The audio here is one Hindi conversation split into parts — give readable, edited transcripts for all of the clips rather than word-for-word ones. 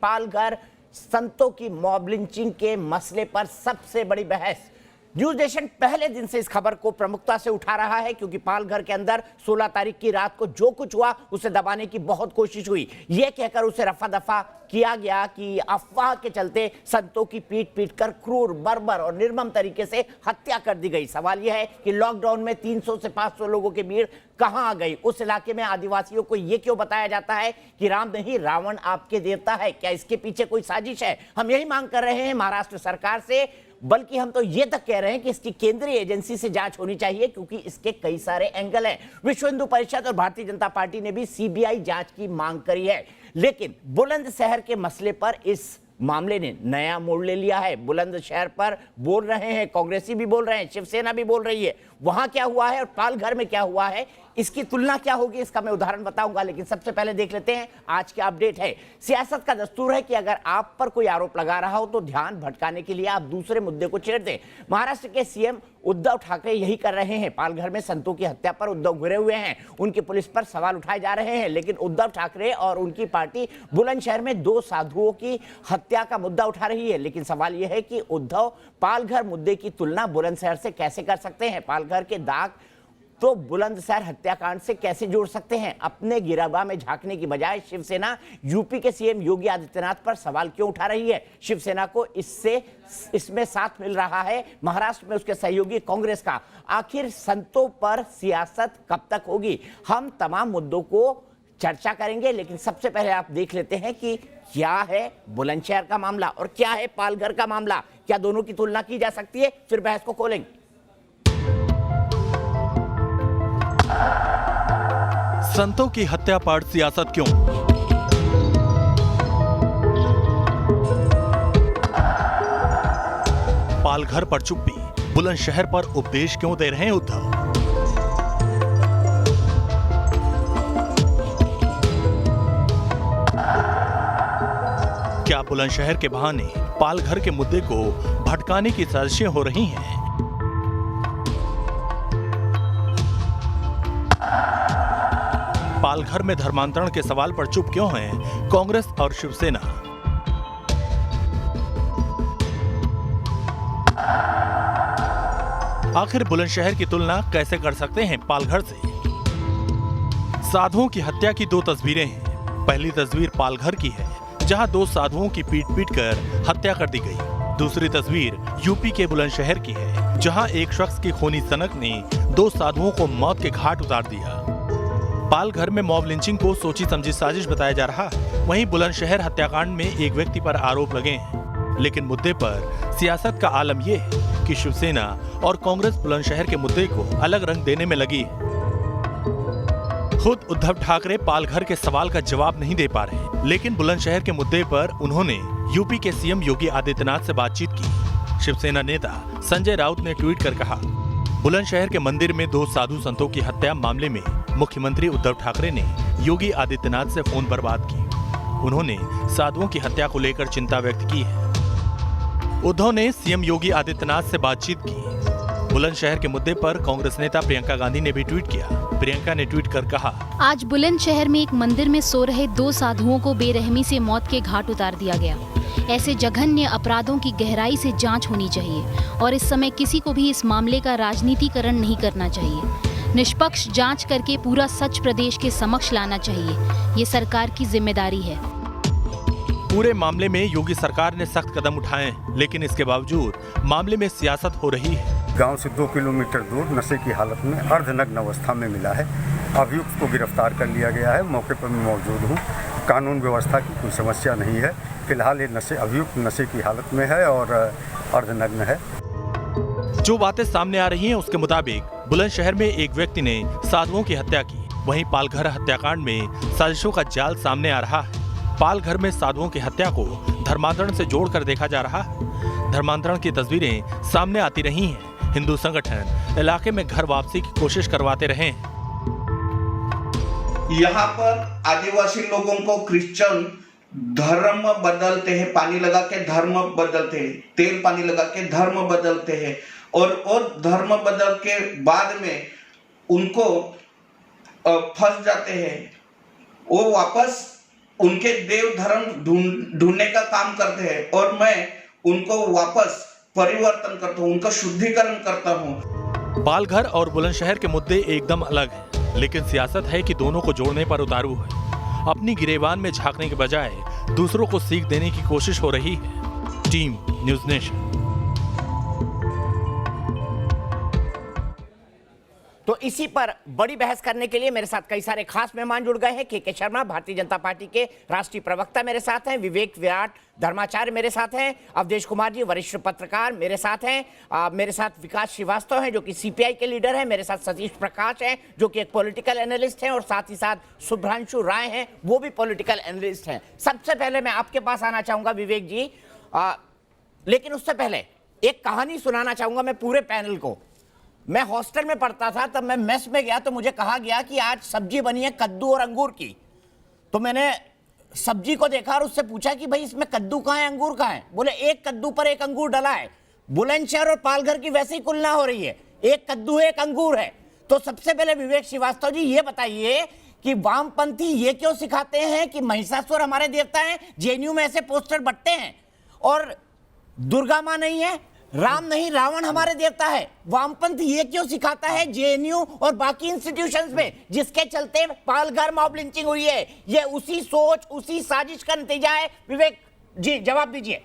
पालघर संतों की मॉब लिंचिंग के मसले पर सबसे बड़ी बहस। न्यूज नेशन पहले दिन से इस खबर को प्रमुखता से उठा रहा है क्योंकि पालघर के अंदर 16 तारीख की रात को जो कुछ हुआ उसे दबाने की बहुत कोशिश हुई। यह कहकर उसे रफा दफा किया गया कि अफवाह के चलते संतों की पीट पीट कर क्रूर, बर्बर और निर्मम तरीके से हत्या कर दी गई। सवाल यह है कि लॉकडाउन में 300 से 500 लोगों की भीड़ कहां आ गई? उस इलाके में आदिवासियों को यह क्यों बताया जाता है कि राम नहीं रावण आपके देवता है? क्या इसके पीछे कोई साजिश है? हम यही मांग कर रहे हैं महाराष्ट्र सरकार से, बल्कि हम तो ये तक कह रहे हैं कि इसकी केंद्रीय एजेंसी से जांच होनी चाहिए क्योंकि इसके कई सारे एंगल हैं। विश्व हिंदू परिषद और भारतीय जनता पार्टी ने भी सीबीआई जांच की मांग करी है, लेकिन बुलंदशहर के मसले पर इस मामले ने नया मोड़ ले लिया है। बुलंदशहर पर बोल रहे हैं, कांग्रेसी भी बोल रहे हैं, शिवसेना भी बोल रही है। वहां क्या हुआ है और पालघर में क्या हुआ है, इसकी तुलना क्या होगी, इसका मैं उदाहरण बताऊंगा। लेकिन सबसे पहले देख लेते हैं आज की अपडेट है। सियासत का दस्तूर है कि अगर आप पर कोई आरोप लगा रहा हो तो ध्यान भटकाने के लिए आप दूसरे मुद्दे को छेड़ दें। महाराष्ट्र के सीएम उद्धव ठाकरे यही कर रहे हैं। पालघर में संतों की हत्या पर उद्धव घिरे हुए हैं, उनकी पुलिस पर सवाल उठाए जा रहे हैं, लेकिन उद्धव ठाकरे और उनकी पार्टी बुलंदशहर में 2 साधुओं की हत्या का मुद्दा उठा रही है। लेकिन सवाल यह है कि उद्धव पालघर मुद्दे की तुलना बुलंदशहर से कैसे कर सकते हैं? पालघर के दाग तो बुलंदशहर हत्याकांड से कैसे जोड़ सकते हैं? अपने गिरबान में झांकने की बजाय शिवसेना यूपी के सीएम योगी आदित्यनाथ पर सवाल क्यों उठा रही है? शिवसेना को इसमें साथ मिल रहा है महाराष्ट्र में उसके सहयोगी कांग्रेस का। आखिर संतों पर सियासत कब तक होगी? हम तमाम मुद्दों को चर्चा करेंगे, लेकिन सबसे पहले आप देख लेते हैं कि क्या है बुलंदशहर का मामला और क्या है पालघर का मामला। क्या दोनों की तुलना की जा सकती है? फिर बहस को खोलेंगे। संतों की हत्या पर सियासत क्यों? पालघर पर चुप्पी, बुलंदशहर पर उपदेश क्यों दे रहे हैं उद्धव? क्या बुलंदशहर के बहाने पालघर के मुद्दे को भटकाने की साजिशें हो रही हैं? पालघर में धर्मांतरण के सवाल पर चुप क्यों हैं कांग्रेस और शिवसेना? आखिर बुलंदशहर की तुलना कैसे कर सकते हैं पालघर से? साधुओं की हत्या की 2 तस्वीरें हैं। पहली तस्वीर पालघर की है जहां 2 साधुओं की पीट पीट कर हत्या कर दी गई। दूसरी तस्वीर यूपी के बुलंदशहर की है जहां एक शख्स की खूनी सनक ने 2 साधुओं को मौत के घाट उतार दिया। पालघर में मॉब लिंचिंग को सोची समझी साजिश बताया जा रहा है। वहीं बुलंदशहर हत्याकांड में एक व्यक्ति पर आरोप लगे हैं, लेकिन मुद्दे पर सियासत का आलम यह है कि शिवसेना और कांग्रेस बुलंदशहर के मुद्दे को अलग रंग देने में लगी है। खुद उद्धव ठाकरे पालघर के सवाल का जवाब नहीं दे पा रहे, लेकिन बुलंदशहर के मुद्दे पर उन्होंने यूपी के सीएम योगी आदित्यनाथ से बातचीत की। शिवसेना नेता संजय राउत ने ट्वीट कर कहा, बुलंदशहर के मंदिर में 2 साधु संतों की हत्या मामले में मुख्यमंत्री उद्धव ठाकरे ने योगी आदित्यनाथ से फोन पर बात की। उन्होंने साधुओं की हत्या को लेकर चिंता व्यक्त की है। उद्धव ने सीएम योगी आदित्यनाथ से बातचीत की। बुलंदशहर के मुद्दे पर कांग्रेस नेता प्रियंका गांधी ने भी ट्वीट किया। प्रियंका ने ट्वीट कर कहा, आज बुलंदशहर में एक मंदिर में सो रहे 2 साधुओं को बेरहमी से मौत के घाट उतार दिया गया। ऐसे जघन्य अपराधों की गहराई से जांच होनी चाहिए और इस समय किसी को भी इस मामले का राजनीतिकरण नहीं करना चाहिए। निष्पक्ष जांच करके पूरा सच प्रदेश के समक्ष लाना चाहिए। ये सरकार की जिम्मेदारी है। पूरे मामले में योगी सरकार ने सख्त कदम उठाए, लेकिन इसके बावजूद मामले में सियासत हो रही है। गांव से 2 किलोमीटर दूर नशे की हालत में अर्धनग्न अवस्था में मिला है। अभियुक्त को गिरफ्तार कर लिया गया है। मौके पर मैं मौजूद हूँ। कानून व्यवस्था की कोई समस्या नहीं है। फिलहाल ये अभियुक्त नशे की हालत में है और अर्धनग्न है। जो बातें सामने आ रही हैं उसके मुताबिक बुलंदशहर में एक व्यक्ति ने साधुओं की हत्या की। वहीं पालघर हत्याकांड में साजिशों का जाल सामने आ रहा है। पालघर में साधुओं की हत्या को धर्मांतरण से जोड़कर देखा जा रहा है। धर्मांतरण की तस्वीरें सामने आती रही हैं। हिंदू संगठन इलाके में घर वापसी की कोशिश करवाते रहे हैं। यहाँ पर आदिवासी लोगों को क्रिश्चियन धर्म बदलते हैं, पानी लगा के धर्म बदलते हैं, तेल पानी लगा के धर्म बदलते हैं और धर्म बदल के बाद में उनको फंस जाते हैं। वो वापस उनके देव धर्म ढूंढने का काम करते हैं और मैं उनको वापस परिवर्तन करता हूँ, उनका शुद्धिकरण करता हूँ। पालघर और बुलंदशहर के मुद्दे एकदम अलग हैं, लेकिन सियासत है कि दोनों को जोड़ने पर उतारू है। अपनी गिरेबान में झांकने के बजाय दूसरों को सीख देने की कोशिश हो रही है। Team news nation. तो इसी पर बड़ी बहस करने के लिए मेरे साथ कई सारे खास मेहमान जुड़ गए हैं। के शर्मा, भारतीय जनता पार्टी के राष्ट्रीय प्रवक्ता मेरे साथ हैं। विवेक विराट धर्माचार्य मेरे साथ हैं। अवधेश कुमार जी वरिष्ठ पत्रकार मेरे साथ हैं। मेरे साथ विकास श्रीवास्तव हैं जो कि सीपीआई के लीडर हैं। मेरे साथ सतीश प्रकाश हैं जो कि एक पॉलिटिकल एनालिस्ट हैं और साथ ही साथ शुभ्रांशु राय हैं, वो भी पॉलिटिकल एनालिस्ट हैं। सबसे पहले मैं आपके पास आना चाहूंगा विवेक जी, लेकिन उससे पहले एक कहानी सुनाना चाहूंगा मैं पूरे पैनल को। मैं हॉस्टल में पढ़ता था, तब मैं मेस में गया तो मुझे कहा गया कि आज सब्जी बनी है कद्दू और अंगूर की। तो मैंने सब्जी को देखा और उससे पूछा कि भाई इसमें कद्दू कहाँ है, अंगूर कहाँ है? बोले एक कद्दू पर एक अंगूर डला है। बुलंदशहर और पालघर की वैसे ही तुलना हो रही है, एक कद्दू है एक अंगूर है। तो सबसे पहले विवेक श्रीवास्तव जी ये बताइए कि वामपंथी ये क्यों सिखाते हैं कि महिषासुर हमारे देवता हैं, जेएनयू में ऐसे पोस्टर बटते हैं, और दुर्गा माँ नहीं है, राम नहीं रावण हमारे देवता है। वामपंथ ये क्यों सिखाता है जेएनयू और बाकी इंस्टीट्यूशंस में, जिसके चलते पालघर मॉब लिंचिंग हुई है? ये उसी सोच उसी साजिश का नतीजा है। विवेक जी जवाब दीजिए।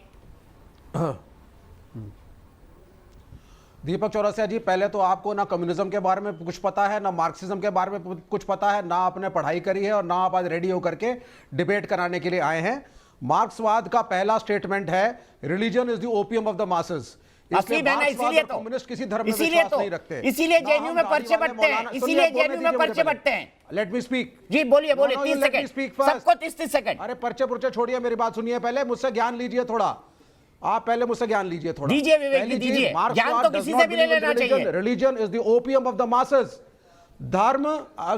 दीपक चौरसिया जी, पहले तो आपको ना कम्युनिज्म के बारे में कुछ पता है, ना मार्क्सिज्म के बारे में कुछ पता है, ना आपने पढ़ाई करी है और ना आप आज रेडी होकर के डिबेट कराने के लिए आए हैं। मार्क्सवाद का पहला स्टेटमेंट है religion is the opium of the masses. इसीलिए तो कम्युनिस्ट किसी धर्म में विश्वास नहीं रखते, इसीलिए जेएनयू में पर्चे बटते हैं, इसीलिए जेएनयू में पर्चे बटते हैं। लेट मी स्पीक जी, बोलिए बोलिए, 30 सेकंड सबको 30 सेकंड। अरे पर्चे पुर्चे छोड़िए, मेरी बात सुनिए, पहले मुझसे ज्ञान लीजिए थोड़ा। आप पहले मुझसे ज्ञान लीजिए थोड़ा। दीजिए विवेक जी, दीजिए ज्ञान तो किसी से भी ले लेना चाहिए। Religion is the opium of the masses. धर्म,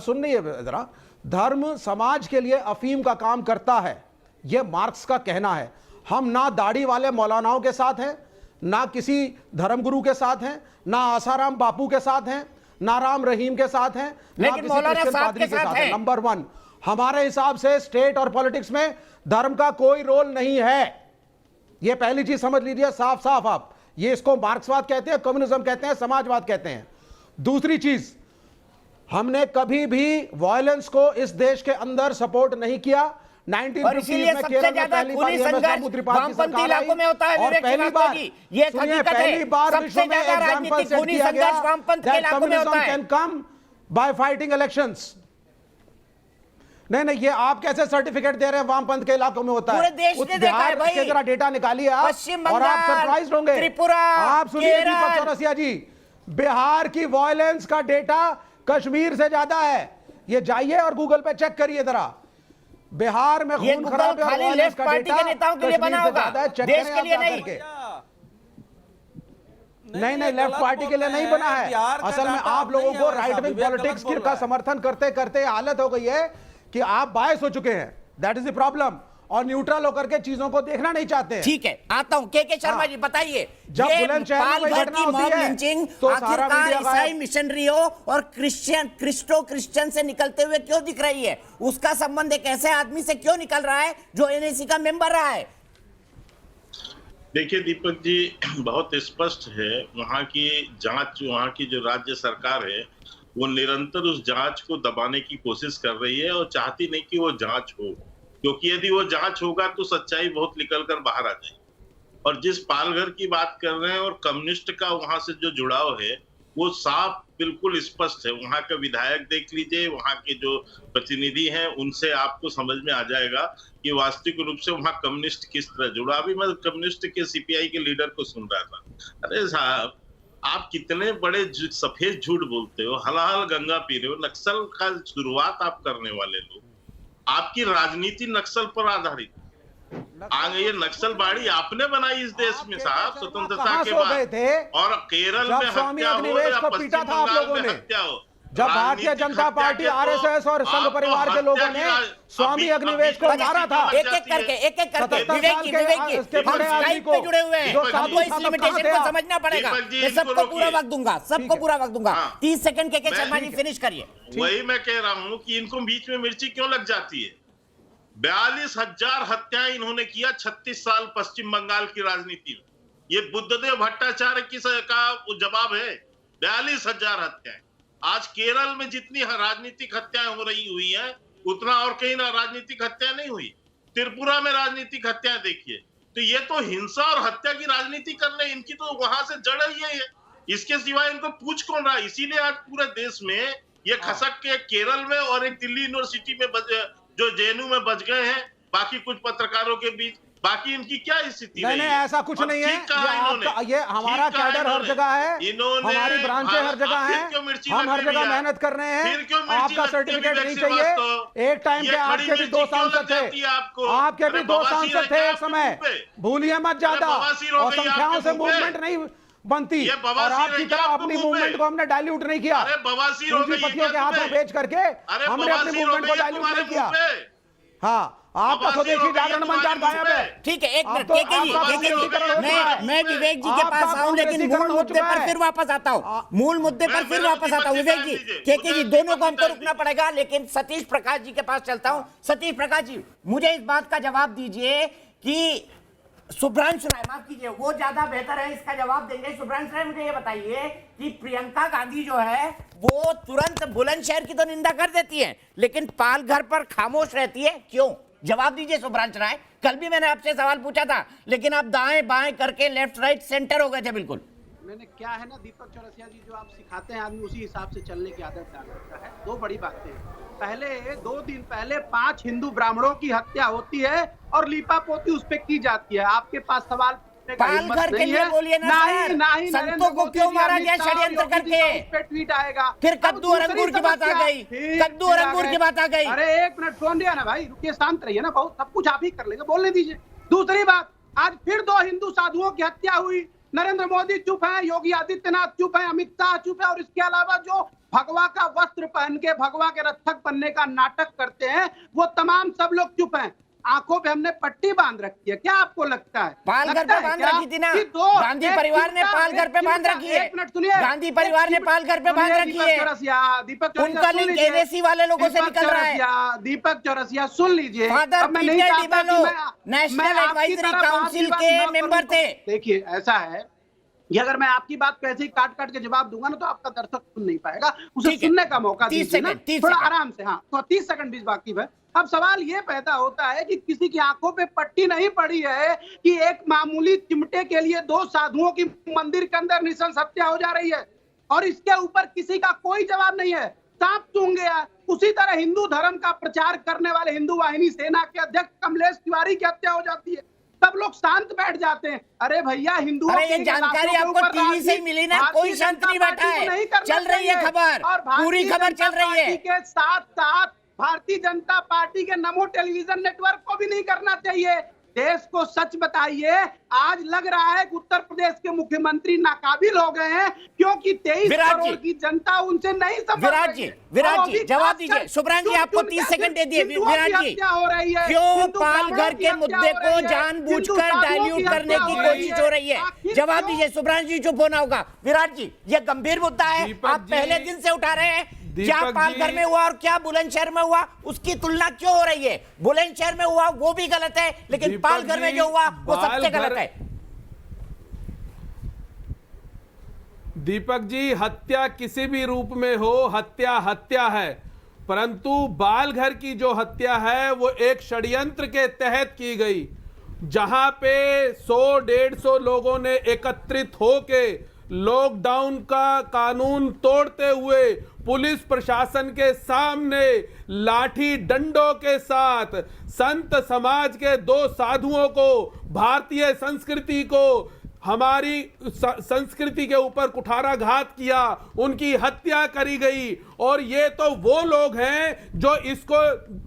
सुनिए जरा, धर्म समाज के लिए अफीम का काम करता है, यह मार्क्स का कहना है। हम ना दाढ़ी वाले मौलानाओं के साथ हैं, ना किसी धर्मगुरु के साथ हैं, ना आसाराम बापू के साथ हैं, ना राम रहीम के साथ हैं, ना किसी क्रिश्चियन पादरी के साथ हैं। नंबर 1, हमारे हिसाब से स्टेट और पॉलिटिक्स में धर्म का कोई रोल नहीं है। यह पहली चीज समझ लीजिए साफ साफ आप। ये इसको मार्क्सवाद कहते हैं, कम्युनिज्म कहते हैं, समाजवाद कहते हैं। दूसरी चीज, हमने कभी भी वायलेंस को इस देश के अंदर सपोर्ट नहीं किया। 1950 में केरल में पहली बार सामू त्रिपाठी की सरकार आई और पहली बार विश्व में एग्जांपल सेट किया गया that communism can come by fighting elections. नहीं, ये आप कैसे सर्टिफिकेट दे रहे हैं वामपंथ के इलाकों में होता है? पूरे देश ने देखा है भाई। के जरा डेटा निकालिए आप, पश्चिम और आप सरप्राइज होंगे। त्रिपुरा, आप सुनिए दीपक चौरसिया जी, बिहार की वायलेंस का डेटा कश्मीर से ज्यादा है। ये जाइए और गूगल पे चेक करिए जरा। बिहार में खून खराबे और वायलेंस का डेटा नेताओं के लिए बना होगा, देश के लिए नहीं। नहीं, लेफ्ट पार्टी के लिए नहीं बना है। असल में आप लोगों को राइट विंग पॉलिटिक्स का समर्थन करते करते हालत हो गई है कि आप बायस हो चुके हैं। That is the problem. और न्यूट्रल होकर के चीजों को देखना नहीं चाहते हैं। ठीक है, आता हूं। के शर्मा जी बताइए, जब बुलंदशहर में घटना होती है तो सारा मीडिया ईसाई मिशनरियों और क्रिश्चियन से निकलते हुए क्यों दिख रही है? उसका संबंध एक ऐसे आदमी से क्यों निकल रहा है जो एनएसी का मेंबर रहा है? देखिए दीपक जी, बहुत स्पष्ट है, वहाँ की जांच, वहाँ की जो राज्य सरकार है वो निरंतर उस जांच को दबाने की कोशिश कर रही है और चाहती नहीं कि वो जांच हो, क्योंकि यदि वो जांच होगा तो सच्चाई बहुत निकल कर बाहर आ जाएगी। और जिस पालघर की बात कर रहे हैं और कम्युनिस्ट का वहां से जो जुड़ाव है वो साफ बिल्कुल स्पष्ट है। वहां का विधायक देख लीजिए, वहां के जो प्रतिनिधि हैं उनसे आपको समझ में आ जाएगा कि वास्तविक रूप से वहां कम्युनिस्ट किस तरह जुड़ा। अभी मैं कम्युनिस्ट के सीपीआई के लीडर को सुन रहा था। अरे साहब, आप कितने बड़े सफेद झूठ बोलते हो, हलाल गंगा पी रहे हो। नक्सल का शुरुआत आप करने वाले लोग, आपकी राजनीति नक्सल पर आधारित। ये नक्सलबाड़ी आपने बनाई इस देश में साहब, स्वतंत्रता के बाद। और केरल में हत्या हो या पश्चिम बंगाल में हत्या हो, जब भारतीय जनता पार्टी, आरएसएस और संघ परिवार के लोगों ने स्वामी अग्निवेश को मारा था, एक एक करके विवेक जी हम स्काइप पे जुड़े हुए हैं, हमको इस लिमिटेशन को समझना पड़ेगा। मैं सबको पूरा वक्त दूंगा, 30 सेकंड के शर्मा जी फिनिश करिए। वही मैं कह रहा हूँ कि इनको बीच में मिर्ची क्यों लग जाती है? 42,000 हत्याएं इन्होंने किया 36 साल पश्चिम बंगाल की राजनीति में। ये बुद्धदेव भट्टाचार्य की का जवाब है। 42,000 हत्याएं। आज केरल में जितनी राजनीतिक हत्याएं हो रही हुई हैं, उतना और कहीं ना राजनीतिक हत्या नहीं हुई। त्रिपुरा में राजनीतिक हत्याएं देखिए, तो ये तो हिंसा और हत्या की राजनीति कर रहे हैं। इनकी तो वहां से जड़ ही है। इसके सिवाय इनको पूछ कौन रहा है? इसीलिए आज पूरे देश में ये खसक के केरल में और एक दिल्ली यूनिवर्सिटी में जो जेएनयू में बच गए हैं, बाकी कुछ पत्रकारों के बीच। बाकी इनकी क्या स्थिति नहीं नहीं, ऐसा कुछ नहीं है। ये हमारा कैडर हर जगह है, हमारी ब्रांचें हर जगह हैं, हम हर जगह मेहनत कर रहे हैं। आपका सर्टिफिकेट नहीं चाहिए। एक टाइम पे आपके भी 2 सांसद थे, आपके भी 2 सांसद थे एक समय, भूलिए मत ज्यादा। और संख्याओं से मूवमेंट नहीं बनती, और आपकी तरह अपनी मूवमेंट को हमने डाइल्यूट नहीं किया। पूंजीपतियों के हाथों बेच करके हमने अपनी मूवमेंट को डाइल्यूट नहीं किया। हाँ, आपका स्वदेशी जागरण मंच गायब है। ठीक है, एक मिनट मैं विवेक जी के पास आऊं, लेकिन मूल मुद्दे पर फिर वापस आता हूं। मूल मुद्दे पर फिर वापस आता हूं। विवेक जी, केके जी, दोनों को हमको रुकना पड़ेगा, लेकिन सतीश प्रकाश जी के पास चलता हूं। सतीश प्रकाश जी, मुझे इस बात का जवाब दीजिए कि शुभ्रांशु राय, माफ कीजिए, वो ज्यादा बेहतर है, इसका जवाब देंगे। शुभ्रांशु राय, मुझे ये बताइए कि प्रियंका गांधी जो है वो तुरंत बुलंदशहर की तो निंदा कर देती है, लेकिन पालघर पर खामोश रहती है, क्यों? जवाब दीजिए शुभ्रांशु राय। कल भी मैंने आपसे सवाल पूछा था, लेकिन आप दाएं बाएं करके लेफ्ट राइट सेंटर हो गए थे बिल्कुल। मैंने क्या है ना दीपक चौरसिया जी, जो आप सिखाते हैं आदमी उसी हिसाब से चलने की आदत डाल रखा है। 2 बड़ी बातें, पहले 2 दिन पहले 5 हिंदू ब्राह्मणों की हत्या होती है और लीपापोती उस पे की जाती है। आपके पास सवाल पालघर के लिए बोलिए ना सर, संतों को क्यों मारा गया षड्यंत्र करके? ट्वीट आएगा। फिर कद्दू और अंगूर की बात आ गई, कद्दू और अंगूर की बात आ गई। अरे एक मिनट सुन लिया ना भाई, रुकिए, शांत रहिए ना, बहुत सब कुछ आप ही कर लेंगे, बोलने दीजिए। दूसरी बात, आज फिर 2 हिंदू साधुओं की हत्या हुई। नरेंद्र मोदी चुप है, योगी आदित्यनाथ चुप है, अमित शाह चुप है, और इसके अलावा जो भगवा का वस्त्र पहन के भगवा के रक्षक बनने का नाटक करते हैं, वो तमाम सब लोग चुप हैं। आंखों पे हमने पट्टी बांध रखी है। क्या आपको लगता है? पालघर पे बांध रखी थी ना, गांधी परिवार ने पालघर पे बांध रखी है। एक मिनट सुनिए, गांधी परिवार ने पालघर पे बांध रखी है। दीपक उनका लिंक एनएसी वाले लोगों से निकल रहा है। दीपक चौरसिया सुन लीजिए, father Peter D'Mello national advisory council के मेंबर थे। देखिए ऐसा है, ये अगर मैं आपकी बात को ऐसे ही काट काट के जवाब दूंगा ना, तो आपका दर्शक सुन नहीं पाएगा। उसे सुनने का मौका दीजिए ना, थोड़ा आराम से। हाँ, तो 30 सेकंड बीच बाकी है। अब सवाल ये पैदा होता है कि किसी की आंखों पे पट्टी नहीं पड़ी है कि एक मामूली चिमटे के लिए 2 साधुओं की मंदिर के अंदर नृशंस हत्या हो जा रही है, और इसके ऊपर किसी का कोई जवाब नहीं है। सांप सूंघ गया। उसी तरह हिंदू धर्म का प्रचार करने वाले हिंदू वाहिनी सेना के अध्यक्ष कमलेश तिवारी की हत्या हो जाती है, सब लोग शांत बैठ जाते हैं। अरे भैया, हिंदू, अरे ये जानकारी आपको टीवी से मिली ना, कोई शांत नहीं बैठा है, चल रही है खबर, पूरी खबर चल रही है। के साथ साथ भारतीय जनता पार्टी के नमो टेलीविजन नेटवर्क को भी नहीं करना चाहिए। देश को सच बताइए, आज लग रहा है कि उत्तर प्रदेश के मुख्यमंत्री नाकाबिल हो गए हैं, क्योंकि 23 करोड़ की जनता उनसे नहीं समझ रही है। विराट जी जवाब दीजिए। शुभ्रांशु जी, आपको 30 सेकंड दे दिए। विराट जी, क्यों पालघर के मुद्दे को जानबूझकर डाइल्यूट करने की कोशिश हो रही है? जवाब दीजिए। शुभ्रांशु जी चुप होना होगा। विराट जी, ये गंभीर मुद्दा है, आप पहले दिन से उठा रहे हैं। क्या पालघर में हुआ और क्या बुलंदशहर में हुआ, उसकी तुलना क्यों हो रही है? बुलंदशहर में हुआ वो भी गलत है, लेकिन पालघर में जो हुआ वो सबसे गलत है। दीपक जी, हत्या किसी भी रूप में हो, हत्या हत्या है, परंतु बालघर की जो हत्या है वो एक षड्यंत्र के तहत की गई, जहां पे 100-150 लोगों ने एकत्रित होके लॉकडाउन का कानून तोड़ते हुए पुलिस प्रशासन के सामने लाठी डंडों के साथ संत समाज के 2 साधुओं को, भारतीय संस्कृति को, हमारी संस्कृति के ऊपर कुठाराघात किया, उनकी हत्या करी गई। और ये तो वो लोग हैं जो इसको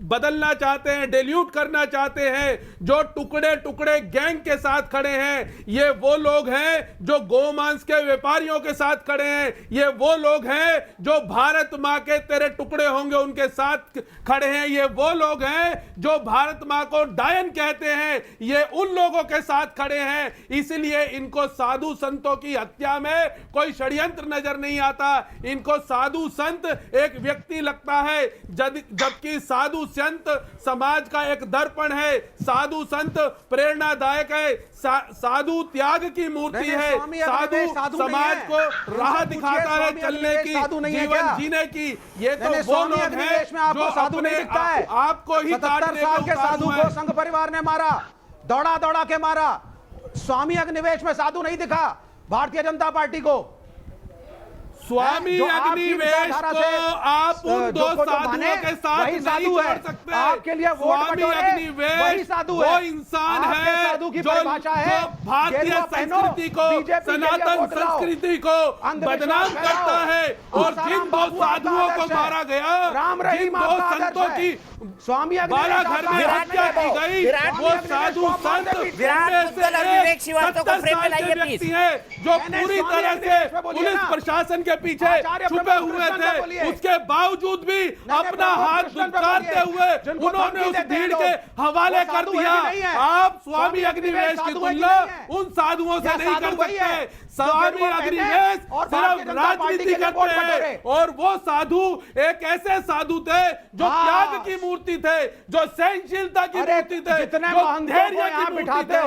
बदलना चाहते हैं, डिल्यूट करना चाहते हैं, जो टुकड़े टुकड़े गैंग के साथ खड़े हैं। ये वो लोग हैं जो गोमांस के व्यापारियों के साथ खड़े हैं। ये वो लोग हैं जो भारत माँ के तेरे टुकड़े होंगे उनके साथ खड़े हैं। ये वो लोग हैं जो भारत माँ को डायन कहते हैं, ये उन लोगों के साथ खड़े हैं। इसलिए इनको साधु संतों की हत्या में कोई षड्यंत्र नजर नहीं आता। इनको साधु संत एक व्यक्ति लगता है, जबकि साधु संत समाज का एक दर्पण है, साधु संत प्रेरणादायक है, साधु त्याग की मूर्ति है, साधु समाज को राह दिखाता है चलने की, जीवन जीने की। ये तो वो लोग हैं जो अपने आपको ही काटने के साधु को संघ परिवार ने मारा, दौड़ा दौड़ा के मारा। स्वामी अग्निवेश में साधु नहीं दिखा भारतीय जनता पार्टी को। स्वामी अग्निवेश को आप उन दो साधुओं के साथ नहीं जोड़ सकते। आपके लिए स्वामी अग्निवेश वो इंसान है जो भारतीय संस्कृति को, सनातन संस्कृति को बदनाम करता है। और जिन दो साधुओं को मारा गया, जिन दो संतों की स्वामी बालाघर में हत्या की गई, वो साधु संत व्यक्ति है जो पूरी तरह से पुलिस प्रशासन के पीछे छुपे हुए थे। उसके बावजूद भी अपना हाथ दुत्कारते हुए उन्होंने उस भीड़ के हवाले कर दिया। आप स्वामी अग्निवेश की तुलना उन साधुओं से नहीं कर सकते। स्वामी अग्निवेश सिर्फ राजनीति करते हैं, और वो साधु एक ऐसे साधु थे जो त्याग की मूर्ति थे, जो सहनशीलता की मूर्ति थे, जो धैर्य की मूर्ति थे।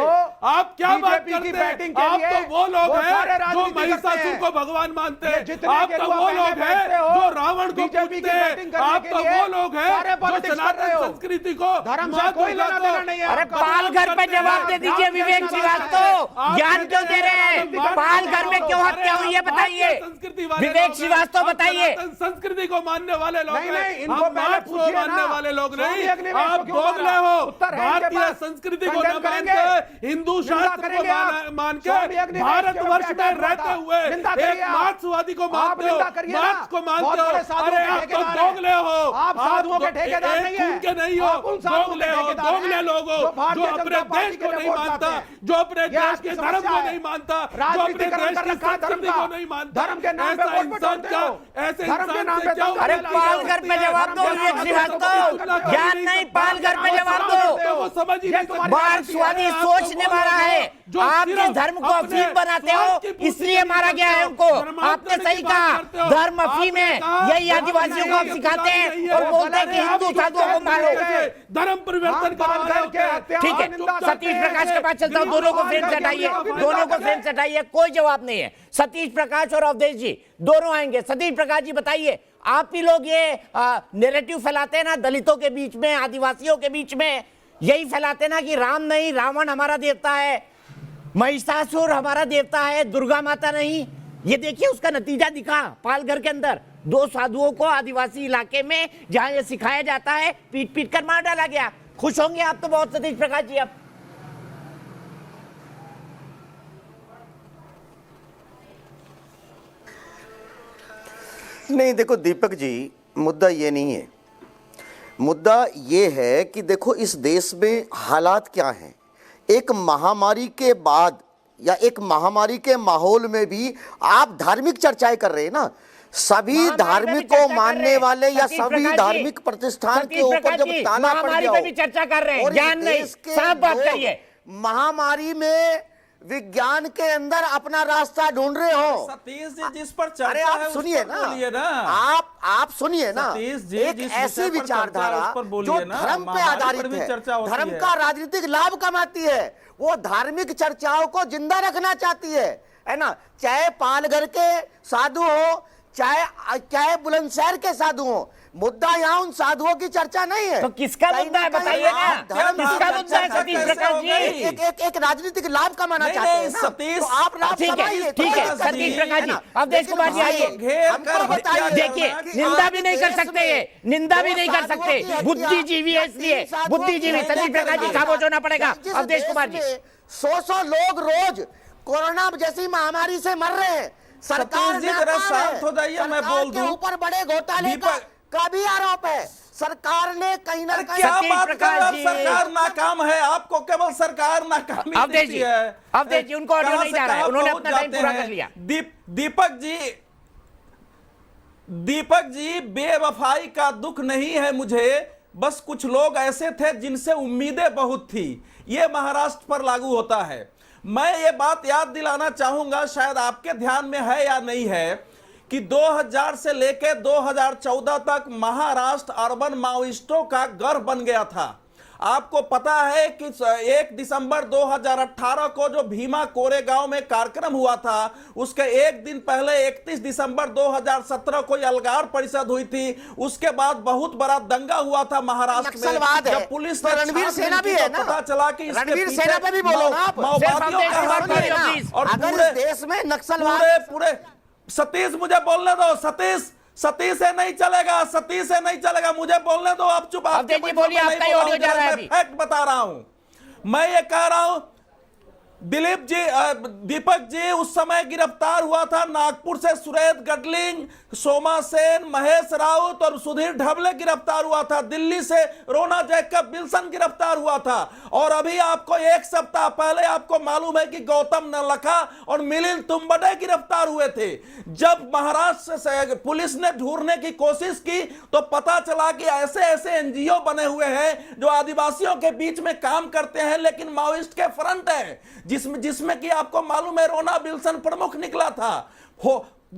आप क्या बात करते हैं? आप तो वो लोग हैं जो महिषासुर को भगवान मानते हैं। आप तो वो लोग हैं जो रावण को पूजते हैं। आप तो वो लोग हैं जो सनातन संस्कृति को अरे पालघर पे जवाब दे दीजिए विवेक श्रीवास्तव, ज्ञान क्यों दे रहे हैं? पालघर में क्यों हत्या हुई है बताइए विवेक श्रीवास्तव, बताइए। संस्कृति को मानने वाले लोग नहीं, मार्क्स को मानने वाले लोग नहीं। आप दोगले हो। भारतीय संस्कृति को न मान के, हिंदू शास्त्र को मान के, भारतवर्ष में रहते हुए एक मार्क्सवादी को मानते हो, मार्क्स को मानते हो। अरे आप तो दोगले हो, आप साधुओं के ठेकेदार नहीं हो, दोगले हो, दोगले लोग हो जो अपने देश को नहीं मानता, जो अपने देश के धर्म को नहीं मानता, जो अपने देश की संस्कृति को नहीं मानता। धर्म के नाम पे इंसान का ऐसे इंसान से क्या? अरे पालघर पे जवाब दो विवेक श्रीवास्तव, ज्ञान नहीं, पालघर पे जवाब दो। मार्क्सवादी सोच ने मारा है, आपने धर्म को अफीम बनाते हो इसलिए मारा गया है उनको। आपने सही कहा, धर्म अफीम है, यही आदिवासियों को आप सिखाते हैं और बोलते हैं कि हिंदू साधुओं को मारो। धर्म परिवर्तन ठीक है, सतीश प्रकाश के पास चलता हूं। दोनों को फ्रेम से हटाइए, दोनों को फ्रेम से हटाइए, कोई जवाब नहीं है। सतीश प्रकाश और अवधेश जी दोनों आएंगे। सतीश प्रकाश जी बताइए, आप ही लोग ये नैरेटिव फैलाते हैं ना दलितों के बीच में, आदिवासियों के बीच में, यही फैलाते ना कि राम नहीं रावण हमारा देवता है, महिषासुर हमारा देवता है, दुर्गा माता नहीं। ये देखिए उसका नतीजा दिखा पालघर के अंदर। दो साधुओं को आदिवासी इलाके में जहां ये सिखाया जाता है पीट पीट कर मार डाला गया। खुश होंगे आप तो बहुत सतीश प्रकाश जी। अब नहीं, देखो दीपक जी, मुद्दा ये नहीं है। मुद्दा ये है कि देखो इस देश में हालात क्या हैं। एक महामारी के बाद या एक महामारी के माहौल में भी आप धार्मिक चर्चाएं कर रहे हैं ना। सभी धार्मिक को मानने वाले या सभी धार्मिक प्रतिष्ठान के ऊपर जब ताला पड़ गया हो, चर्चा कर रहे हैं, ज्ञान नहीं, साफ बात करिए। महामारी में विज्ञान के अंदर अपना रास्ता ढूंढ रहे हो। सतीश जी जिस पर चर्चा अरे आप सुनिए ना, आप सुनिए ना, एक ऐसी विचारधारा जो धर्म पे आधारित है, धर्म का राजनीतिक लाभ कमाती है, वो धार्मिक चर्चाओं को जिंदा रखना चाहती है ना। चाहे पालघर के साधु हो, चाहे बुलंदशहर के साधु हो, मुद्दा यहाँ उन साधुओं की चर्चा नहीं है। तो किसका मुद्दा है बताइए ना, किसका मुद्दा है सतीश प्रकाश जी? एक राजनीतिक लाभ कमाना चाहते हैं सतीश, तो आप लाभ कमाइए। ठीक है सतीश प्रकाश जी, अवधेश कुमार जी आइए। देखिए निंदा भी नहीं कर सकते, ये निंदा भी नहीं कर सकते, बुद्धिजीवी है इसलिए बुद्धिजीवी। सतीश प्रकाश जी खामोश होना पड़ेगा। अवधेश कुमार जी, 100 लोग रोज कोरोना जैसी महामारी से मर रहे हैं। सरकार जरा शांत हो जाइए, मैं बोल दूं। ऊपर बड़े घोटाले का भी आरोप है। सरकार ने कहीं ना कहीं क्या बात कर रहे हैं? सरकार नाकाम है, आपको केवल सरकार नाकामी दिखती है। अवधेश जी उनको ऑडियो नहीं जा रहा है, उन्होंने अपना टाइम पूरा कर लिया। दीपक जी बेवफाई का दुख नहीं है मुझे, बस कुछ लोग ऐसे थे जिनसे उम्मीदें बहुत थी। ये महाराष्ट्र पर लागू होता है। मैं ये बात याद दिलाना चाहूंगा, शायद आपके ध्यान में है या नहीं है, कि 2000 से लेकर 2014 तक महाराष्ट्र अर्बन माओइस्टों का गढ़ बन गया था। आपको पता है कि 1 दिसंबर 2018 को जो भीमा कोरेगांव में कार्यक्रम हुआ था, उसके एक दिन पहले 31 दिसंबर 2017 को अलगार परिषद हुई थी। उसके बाद बहुत बड़ा दंगा हुआ था महाराष्ट्र में, जब पुलिस ने रणवीर सेना भी है ना, पता चला कि रणवीर सेना पे भी बोलो ना आप, और अगर इस देश में नक्सलवाद पूरे सतीश मुझे बोलने दो, सतीश से नहीं चलेगा, सतीश से नहीं चलेगा, मुझे बोलने दो। आप चुप, आप बोलिए, आपका ही ऑडियो जा रहा है। फैक्ट बता रहा हूं, मैं ये कह रहा हूं, दिलीप जी, दीपक जी उस समय गिरफ्तार हुआ था नागपुर से सुरेश गडलिंग, सोमा सेन, महेश राउत और सुधीर ढबले गिरफ्तार हुआ था। दिल्ली से रोना जैकब विल्सन गिरफ्तार हुआ था। और अभी आपको 1 सप्ताह पहले आपको मालूम है कि गौतम नलखा और मिलिंद तुम्बडे गिरफ्तार हुए थे। जब महाराष्ट्र से पुलिस ने ढूंढने की कोशिश की तो पता चला कि ऐसे ऐसे एनजीओ बने हुए हैं जो आदिवासियों के बीच में काम करते हैं, लेकिन माओइस्ट के फ्रंट है, जिसमें कि आपको मालूम है रोना विल्सन प्रमुख निकला था।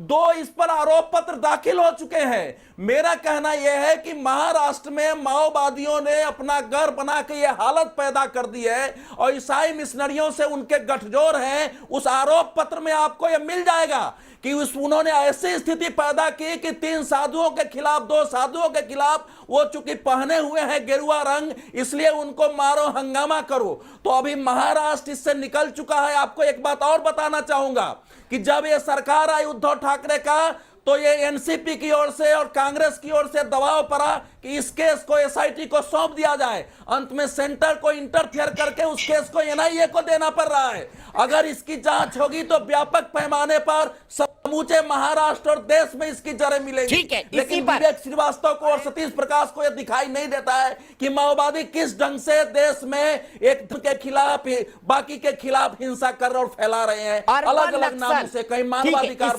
2 इस पर आरोप पत्र दाखिल हो चुके हैं। मेरा कहना यह है कि महाराष्ट्र में माओवादियों ने अपना घर बना के यह हालत पैदा कर दी है और ईसाई मिशनरियों से उनके गठजोड़ हैं। उस आरोप पत्र में आपको यह मिल जाएगा कि उन्होंने ऐसी स्थिति पैदा की कि 3 साधुओं के खिलाफ, 2 साधुओं के खिलाफ, वो चूंकि पहने हुए हैं गेरुआ रंग, इसलिए उनको मारो, हंगामा करो। तो अभी महाराष्ट्र इससे निकल चुका है। आपको एक बात और बताना चाहूंगा कि जब ये सरकार आई उद्धव ठाकरे का, तो ये एनसीपी की ओर से और कांग्रेस की ओर से दबाव पड़ा कि इस केस को एसआईटी को सौंप दिया जाए। अंत में सेंटर को इंटरफेयर करके उस केस को एनआईए को देना पड़ रहा है। अगर इसकी जांच होगी तो व्यापक पैमाने पर समूचे महाराष्ट्र और देश में इसकी जड़ें मिलेंगी। ठीक है, लेकिन विवेक श्रीवास्तव को और सतीश प्रकाश को यह दिखाई नहीं देता है कि माओवादी किस ढंग से देश में एक के खिलाफ बाकी के खिलाफ हिंसा कर और फैला रहे हैं, अलग अलग नामों से। कहीं मानवाधिकार,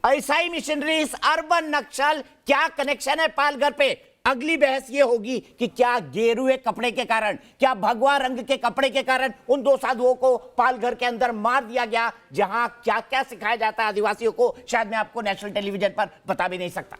ईसाई मिशनरीज, अर्बन नक्सल, क्या कनेक्शन है पालघर पे? अगली बहस ये होगी कि क्या गेरुए कपड़े के कारण, क्या भगवा रंग के कपड़े के कारण उन 2 साधुओं को पालघर के अंदर मार दिया गया, जहां क्या क्या सिखाया जाता है आदिवासियों को, शायद मैं आपको नेशनल टेलीविजन पर बता भी नहीं सकता।